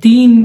3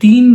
3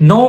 9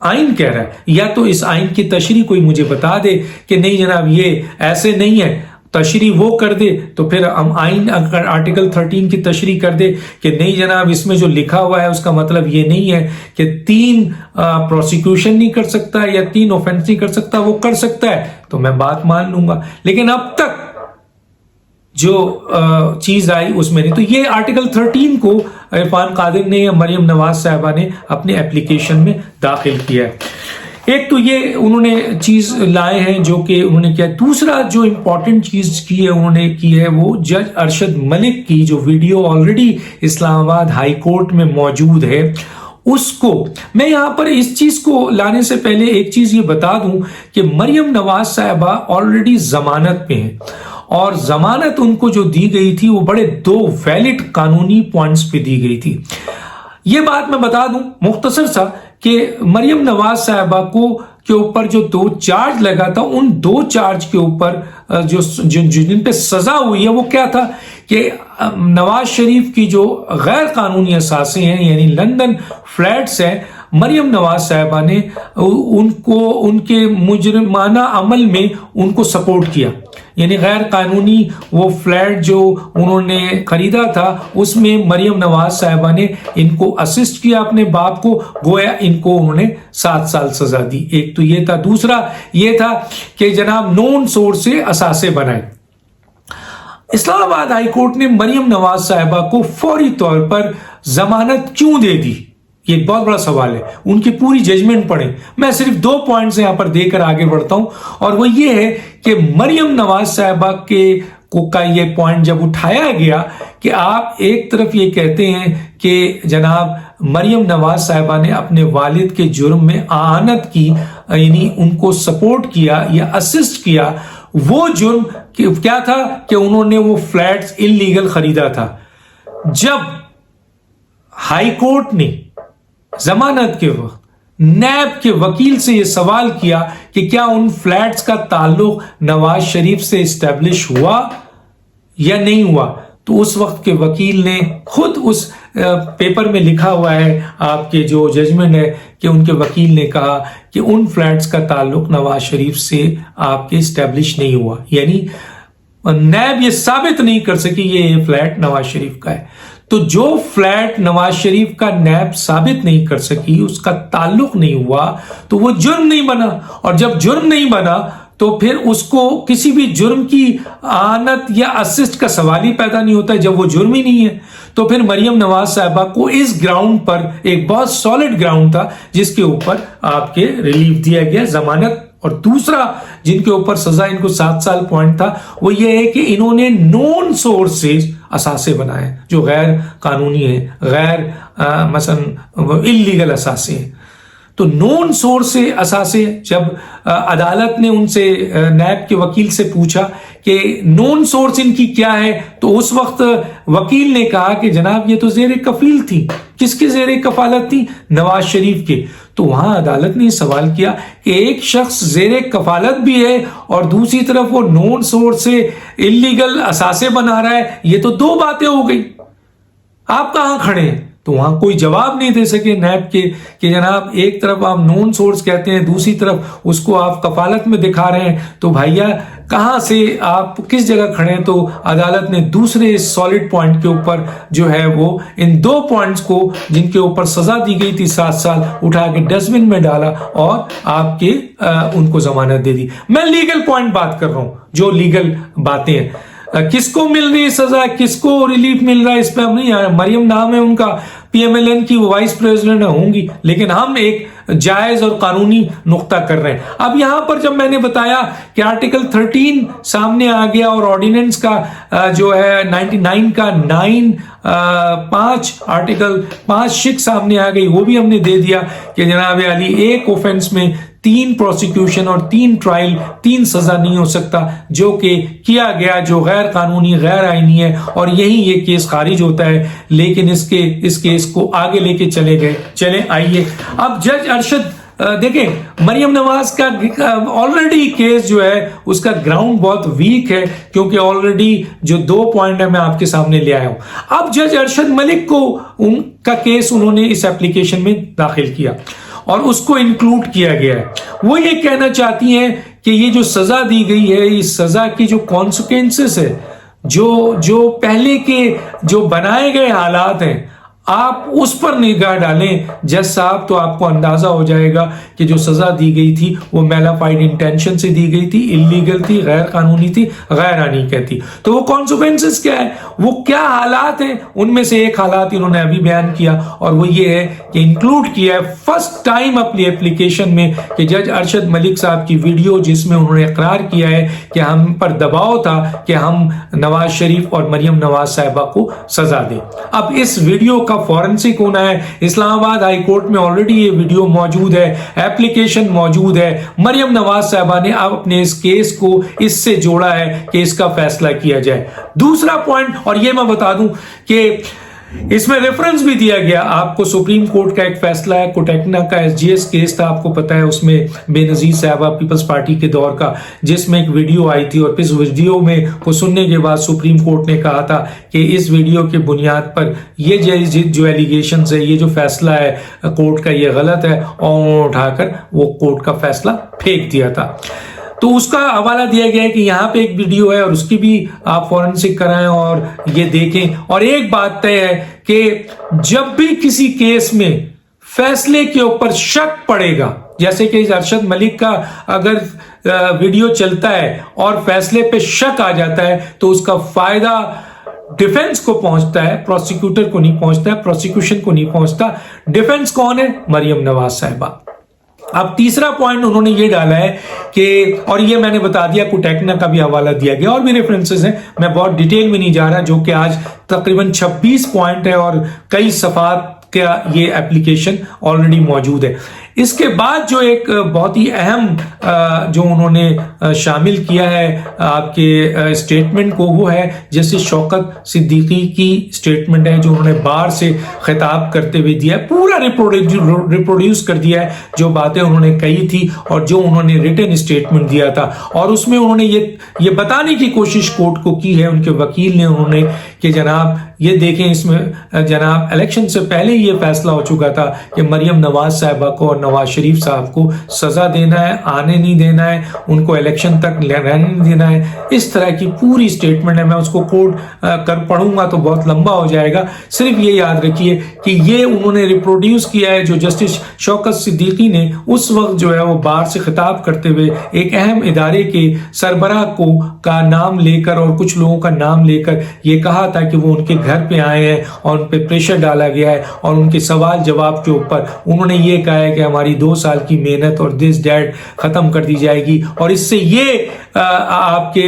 آئین کہہ رہا ہے، یا تو اس آئین کی تشریح کوئی مجھے بتا دے کہ نہیں جناب یہ ایسے نہیں ہے، تشریح وہ کر دے، تو پھر ہم آئین اگر آرٹیکل 13 کی تشریح کر دے کہ نہیں جناب اس میں جو لکھا ہوا ہے اس کا مطلب یہ نہیں ہے کہ 3 پروسیکیوشن نہیں کر سکتا یا 3 اوفینس نہیں کر سکتا، وہ کر سکتا ہے تو میں بات مان لوں گا، لیکن اب تک جو چیز آئی اس میں نہیں۔ تو یہ آرٹیکل 13 کو عرفان قادر نے یا مریم نواز صاحبہ نے اپنے اپلیکیشن میں داخل کیا ہے۔ ایک تو یہ انہوں نے چیز لائے ہیں جو کہ انہوں نے کیا، دوسرا جو امپورٹنٹ چیز کی ہے انہوں نے کی ہے وہ جج ارشد ملک کی جو ویڈیو آلریڈی اسلام آباد ہائی کورٹ میں موجود ہے، اس کو میں یہاں پر اس چیز کو لانے سے پہلے ایک چیز یہ بتا دوں کہ مریم نواز صاحبہ آلریڈی ضمانت پہ ہیں، اور ضمانت ان کو جو دی گئی تھی وہ بڑے 2 ویلڈ قانونی پوائنٹس پہ دی گئی تھی۔ یہ بات میں بتا دوں مختصر سا کہ مریم نواز صاحبہ کے اوپر جو 2 چارج لگا تھا، ان 2 چارج کے اوپر جن پہ سزا ہوئی ہے وہ کیا تھا کہ نواز شریف کی جو غیر قانونی اثاثے ہیں یعنی لندن فلیٹس ہیں، مریم نواز صاحبہ نے ان کے مجرمانہ عمل میں ان کو سپورٹ کیا، یعنی غیر قانونی وہ فلیٹ جو انہوں نے خریدا تھا اس میں مریم نواز صاحبہ نے ان کو اسسٹ کیا اپنے باپ کو، گویا ان کو انہوں نے 7 سال سزا دی۔ ایک تو یہ تھا، دوسرا یہ تھا کہ جناب نون سورس سے اثاثے بنائے۔ اسلام آباد ہائی کورٹ نے مریم نواز صاحبہ کو فوری طور پر ضمانت کیوں دے دی؟ یہ ایک بہت بڑا سوال ہے، ان کی پوری ججمنٹ پڑھیں، میں صرف 2 پوائنٹس یہاں پر دے کر آگے بڑھتا ہوں، اور وہ یہ ہے کہ مریم نواز صاحبہ کا یہ پوائنٹ جب اٹھایا گیا کہ آپ ایک طرف یہ کہتے ہیں کہ جناب مریم نواز صاحبہ نے اپنے والد کے جرم میں اعانت کی، یعنی ان کو سپورٹ کیا یا اسسٹ کیا، وہ جرم کیا تھا کہ انہوں نے وہ فلیٹس انلیگل خریدا تھا۔ جب ہائی کورٹ نے ضمانت کے وقت نیب کے وکیل سے یہ سوال کیا کہ کیا ان فلیٹس کا تعلق نواز شریف سے اسٹیبلش ہوا یا نہیں ہوا، تو اس وقت کے وکیل نے خود اس پیپر میں لکھا ہوا ہے، آپ کے جو ججمنٹ ہے، کہ ان کے وکیل نے کہا کہ ان فلیٹس کا تعلق نواز شریف سے آپ کے اسٹیبلش نہیں ہوا، یعنی نیب یہ ثابت نہیں کر سکی یہ فلیٹ نواز شریف کا ہے۔ تو جو فلیٹ نواز شریف کا نیب ثابت نہیں کر سکی، اس کا تعلق نہیں ہوا، تو وہ جرم نہیں بنا، اور جب جرم نہیں بنا تو پھر اس کو کسی بھی جرم کی اعانت یا اسسٹ کا سوال ہی پیدا نہیں ہوتا ہے جب وہ جرم ہی نہیں ہے۔ تو پھر مریم نواز صاحبہ کو اس گراؤنڈ پر ایک بہت سالڈ گراؤنڈ تھا جس کے اوپر آپ کے ریلیف دیا گیا، ضمانت، اور دوسرا جن کے اوپر سزا ان کو 7 سال پوائنٹ تھا وہ یہ ہے کہ انہوں نے نون سورس سے اثاثے بنائے جو غیر قانونی ہیں، غیر مثلا انلیگل اثاثے ہیں۔ تو نون سورس سے اثاثے، جب عدالت نے ان سے نیب کے وکیل سے پوچھا کہ نون سورس ان کی کیا ہے، تو اس وقت وکیل نے کہا کہ جناب یہ تو زیر کفیل تھی۔ کس کے زیر کفالت تھی؟ نواز شریف کے۔ تو وہاں عدالت نے سوال کیا کہ ایک شخص زیر کفالت بھی ہے اور دوسری طرف وہ نون سورس سے انلیگل اثاثے بنا رہا ہے، یہ تو 2 باتیں ہو گئی، آپ کہاں کھڑے ہیں؟ تو وہاں کوئی جواب نہیں دے سکے نیب کے کہ جناب ایک طرف آپ نون سورس کہتے ہیں، دوسری طرف اس کو آپ کفالت میں دکھا رہے ہیں، تو بھائیا کہاں سے آپ کس جگہ کھڑے ہیں؟ تو عدالت نے دوسرے سالڈ پوائنٹ کے اوپر جو ہے وہ ان 2 پوائنٹس کو جن کے اوپر سزا دی گئی تھی 7 سال اٹھا کے ڈسٹ بن میں ڈالا اور آپ کے ان کو ضمانت دے دی۔ میں لیگل پوائنٹ بات کر رہا ہوں، جو لیگل باتیں ہیں، کس کو مل رہی ہے سزا، کس کو ریلیف مل رہا ہے، اس پہ ہم نہیں آئے۔ مریم نام ہے ان کا، پی ایم ایل این کی وہ وائس پریزیڈنٹ ہوں گی، لیکن ہم ایک جائز اور قانونی نقطہ کر رہے ہیں۔ اب یہاں پر جب میں نے بتایا کہ آرٹیکل 13 سامنے آ گیا اور آرڈیننس کا جو ہے 99 کا 9(5) آرٹیکل 5(6) سامنے آ گئی، وہ بھی ہم نے دے دیا کہ جناب علی ایک اوفنس میں 3 پروسیکیوشن اور 3 ٹرائل، 3 سزا نہیں ہو سکتا، جو کہ کیا گیا، جو غیر قانونی غیر آئینی ہے، اور یہی یہ کیس خارج ہوتا ہے۔ لیکن اس کیس کو آگے لے کے چلے گئے۔ چلیں آئیے اب جج ارشد دیکھیں، مریم نواز کا آلریڈی کیس جو ہے اس کا گراؤنڈ بہت ویک ہے، کیونکہ آلریڈی جو 2 پوائنٹ ہے میں آپ کے سامنے لے آیا ہوں۔ اب جج ارشد ملک کو ان کا کیس انہوں نے اس ایپلیکیشن میں داخل کیا، اور اس کو انکلوڈ کیا گیا ہے. وہ یہ کہنا چاہتی ہیں کہ یہ جو سزا دی گئی ہے، اس سزا کی جو کانسیکوینسز ہے، جو پہلے کے جو بنائے گئے حالات ہیں، آپ اس پر نگاہ ڈالیں جج صاحب تو آپ کو اندازہ ہو جائے گا کہ جو سزا دی گئی تھی وہ میلافائڈ انٹینشن سے دی گئی تھی، انلیگل تھی، غیر قانونی تھی، غیر آئینی تھی. تو وہ کانسیکوینسز کیا ہے، وہ کیا حالات ہیں، ان میں سے ایک حالات انہوں نے ابھی بیان کیا، اور وہ یہ ہے کہ انکلوڈ کیا ہے فرسٹ ٹائم اپنی اپلیکیشن میں کہ جج ارشد ملک صاحب کی ویڈیو، جس میں انہوں نے اقرار کیا ہے کہ ہم پر دباؤ تھا کہ ہم نواز شریف اور مریم نواز صاحبہ کو سزا دیں. اب اس ویڈیو کا فورنسک ہونا ہے. اسلام آباد ہائی کورٹ میں آلریڈی یہ ویڈیو موجود ہے، ایپلیکیشن موجود ہے. مریم نواز صاحبہ نے اب اپنے اس کیس کو اس سے جوڑا ہے کہ اس کا فیصلہ کیا جائے. دوسرا پوائنٹ، اور یہ میں بتا دوں کہ اس میں ریفرنس بھی دیا گیا آپ کو سپریم کورٹ کا ایک فیصلہ ہے، کوٹیکنا کا ایس جی ایس کیس تھا، آپ کو پتا ہے، اس میں بے نظیر صاحبہ پیپلز پارٹی کے دور کا، جس میں ایک ویڈیو آئی تھی، اور اس ویڈیو میں کو سننے کے بعد سپریم کورٹ نے کہا تھا کہ اس ویڈیو کے بنیاد پر یہ جو ایلیگیشنز ہے، یہ جو فیصلہ ہے کورٹ کا، یہ غلط ہے، اور اٹھا کر وہ کورٹ کا فیصلہ پھینک دیا تھا. تو اس کا حوالہ دیا گیا ہے کہ یہاں پہ ایک ویڈیو ہے اور اس کی بھی آپ فورنسک کرائیں اور یہ دیکھیں. اور ایک بات طے ہے کہ جب بھی کسی کیس میں فیصلے کے اوپر شک پڑے گا، جیسے کہ ارشد ملک کا اگر ویڈیو چلتا ہے اور فیصلے پہ شک آ جاتا ہے تو اس کا فائدہ ڈیفنس کو پہنچتا ہے، پروسیکیوٹر کو نہیں پہنچتا ہے، پروسیکیوشن کو نہیں پہنچتا. ڈیفنس کون ہے؟ مریم نواز صاحبہ. اب تیسرا پوائنٹ انہوں نے یہ ڈالا ہے کہ، اور یہ میں نے بتا دیا، کوٹیکنا کا بھی حوالہ دیا گیا، اور بھی ریفرنسز ہیں، میں بہت ڈیٹیل میں نہیں جا رہا، جو کہ آج تقریباً 26 پوائنٹ ہے اور کئی صفحات کا یہ ایپلیکیشن آلریڈی موجود ہے. اس کے بعد جو ایک بہت ہی اہم جو انہوں نے شامل کیا ہے آپ کے اسٹیٹمنٹ کو، وہ ہے جیسے شوکت صدیقی کی اسٹیٹمنٹ ہے، جو انہوں نے بار سے خطاب کرتے ہوئے دیا ہے، پورا ریپروڈیوس کر دیا ہے جو باتیں انہوں نے کہی تھی اور جو انہوں نے ریٹن اسٹیٹمنٹ دیا تھا. اور اس میں انہوں نے یہ بتانے کی کوشش کورٹ کو کی ہے، ان کے وکیل نے، انہوں نے، کہ جناب یہ دیکھیں، اس میں جناب الیکشن سے پہلے یہ فیصلہ ہو چکا تھا کہ مریم نواز صاحبہ کو اور نواز شریف صاحب کو سزا دینا ہے، آنے نہیں دینا ہے، ان کو الیکشن تک رہنے نہیں دینا ہے. اس طرح کی پوری اسٹیٹمنٹ ہے. میں اس کو کوٹ کر پڑھوں گا تو بہت لمبا ہو جائے گا. صرف یہ یاد رکھیے کہ یہ انہوں نے ریپروڈیوس کیا ہے جو جسٹس شوکت صدیقی نے اس وقت جو ہے وہ بار سے خطاب کرتے ہوئے ایک اہم ادارے کے سربراہ کا نام لے کر اور کچھ لوگوں کا نام لے کر یہ کہا تھا کہ وہ ان کے گھر پہ آئے ہیں اور ان پہ پریشر ڈالا گیا ہے، اور ان کے سوال جواب کے اوپر انہوں نے یہ کہا ہے کہ ہماری 2 سال کی محنت اور دس ڈیٹ ختم کر دی جائے گی. اور اس سے یہ آپ کے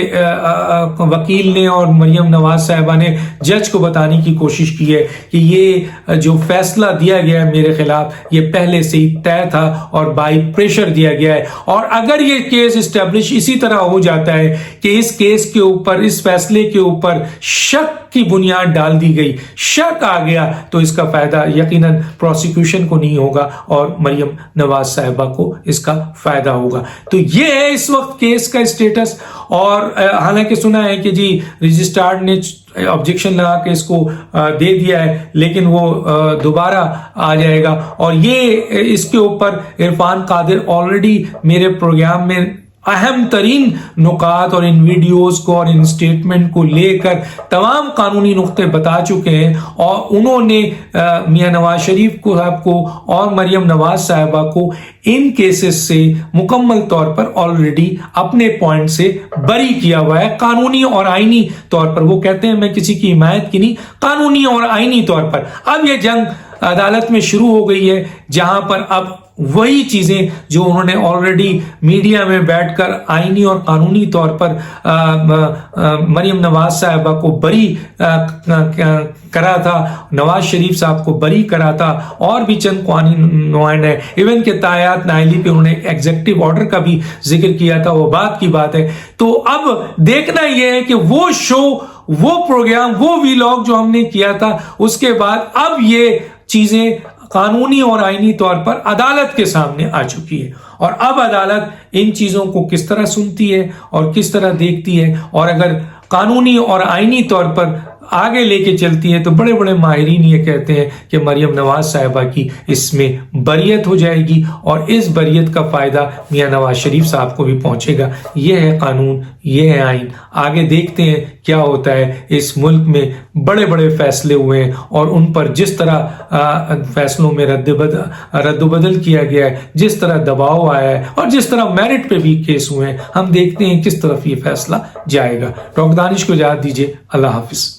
وکیل نے اور مریم نواز صاحبہ نے جج کو بتانے کی کوشش کی ہے کہ یہ جو فیصلہ دیا گیا ہے میرے خلاف، یہ پہلے سے ہی طے تھا اور بائی پریشر دیا گیا ہے. اور اگر یہ کیس اسٹیبلش اسی طرح ہو جاتا ہے کہ اس کیس کے اوپر، اس فیصلے کے اوپر شک کی بنیاد ڈال دی گئی، شک آ گیا، تو اس کا فائدہ یقیناً پروسیکیوشن کو نہیں ہوگا اور مریم نواز صاحبہ کو اس کا فائدہ ہوگا. تو یہ ہے اس وقت کیس کا اسٹیٹس. اور حالانکہ سنا ہے کہ جی رجسٹرار نے آبجیکشن لگا کے اس کو دے دیا ہے، لیکن وہ دوبارہ آ جائے گا. اور یہ اس کے اوپر عرفان قادر آلریڈی میرے پروگرام میں اہم ترین نکات اور ان ویڈیوز کو اور ان سٹیٹمنٹ کو لے کر تمام قانونی نقطے بتا چکے ہیں. اور انہوں نے میاں نواز شریف کو صاحب کو اور مریم نواز صاحبہ کو ان کیسز سے مکمل طور پر آلریڈی اپنے پوائنٹ سے بری کیا ہوا ہے، قانونی اور آئینی طور پر. وہ کہتے ہیں میں کسی کی حمایت کی نہیں، قانونی اور آئینی طور پر. اب یہ جنگ عدالت میں شروع ہو گئی ہے، جہاں پر اب وہی چیزیں جو انہوں نے آلریڈی میڈیا میں بیٹھ کر آئینی اور قانونی طور پر مریم نواز صاحبہ کو بری کرا تھا، نواز شریف صاحب کو بری کرا تھا، اور بھی چند قوانین نمائندے، ایون کہ تایات نائلی پہ انہوں نے ایگزیکٹو آرڈر کا بھی ذکر کیا تھا، وہ بات کی بات ہے. تو اب دیکھنا یہ ہے کہ وہ شو، وہ پروگرام، وہ ویلاگ جو ہم نے کیا تھا، اس کے بعد اب یہ چیزیں قانونی اور آئینی طور پر عدالت کے سامنے آ چکی ہے. اور اب عدالت ان چیزوں کو کس طرح سنتی ہے اور کس طرح دیکھتی ہے، اور اگر قانونی اور آئینی طور پر آگے لے کے چلتی ہیں تو بڑے بڑے ماہرین یہ کہتے ہیں کہ مریم نواز صاحبہ کی اس میں بریت ہو جائے گی اور اس بریت کا فائدہ میاں نواز شریف صاحب کو بھی پہنچے گا. یہ ہے قانون, یہ ہے آئین. آگے دیکھتے ہیں کیا ہوتا ہے. اس ملک میں بڑے بڑے فیصلے ہوئے ہیں اور ان پر جس طرح فیصلوں میں رد و بدل کیا گیا ہے, جس طرح دباؤ آیا ہے اور جس طرح میرٹ پہ بھی کیس ہوئے ہیں, ہم دیکھتے ہیں کس طرف یہ فیصلہ جائے گا. ڈاکٹر دانش کو اجازت دیجیے. اللہ حافظ.